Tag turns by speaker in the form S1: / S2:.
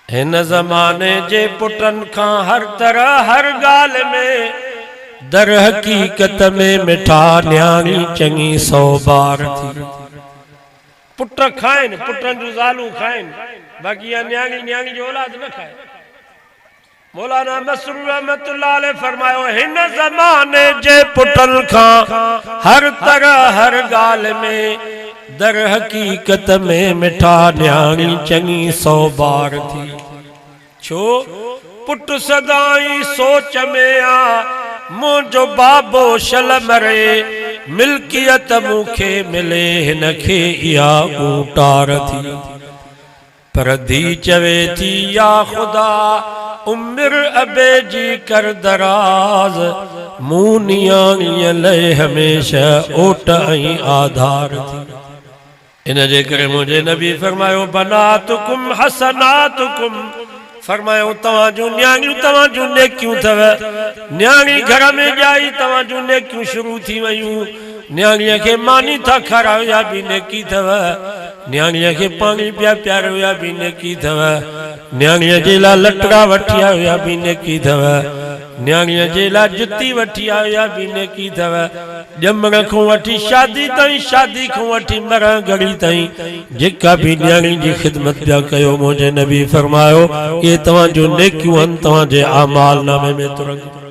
S1: हिन ज़माने जे पुटन खां हर तरह हर गाल में दर हकीकत में मिठा न्याणी चङी 100 बार थी। पुट खाइन, पुटन जूं ज़ालूं खाइन, बाक़ी न्याणी न्याणी जो औलाद न खाए। मौलाना मसरूर रहमतुल्लाह अलैह फरमायो, हिन ज़माने जे पुटन खां हर तरह हर गाल में दर हकीकत में मिठा न्याणी चङी 100 बार थी। छो पुट सदाई सोच में आ, मुंहिंजो बाबो शल मरे, मिल्कियत मूंखे मिले हिनखे इहा ऊटार थी। पर धी चवे थी, या ख़ुदा उम्र अबे जी कर दराज, मूं न्याणीअ लाइ हमेशह ओट ऐं आधार थी। इन जे करे मुंहिंजे नबी फरमायो, बनातुकुम हसनातुकुम, फरमायो तव्हां जूं न्याणियूं तव्हां जूं नेकियूं अथव। न्याणी घर में ॼाई तव्हां जूं नेकियूं शुरू थी वयूं। न्याणीअ खे मानी था खारायो या बि नेकी अथव। न्याणीअ खे पाणी पिया पियारियो या बि नेकी अथव। न्याणीअ जे लाइ लटड़ा वठी आयो या बि नेकी अथव। न्याणीअ जे लाइ जुती वठी आयो या बि नेकी अथव। ॼमण खां वठी शादी ताईं, शादी खां वठी मरण घड़ी ताईं जेका बि न्याणी जी ख़िदमत पिया कयो, मुंहिंजे नबी फरमायो, इहे तव्हां जूं नेकियूं आहिनि, तव्हांजे आमाल नामे में तुरंत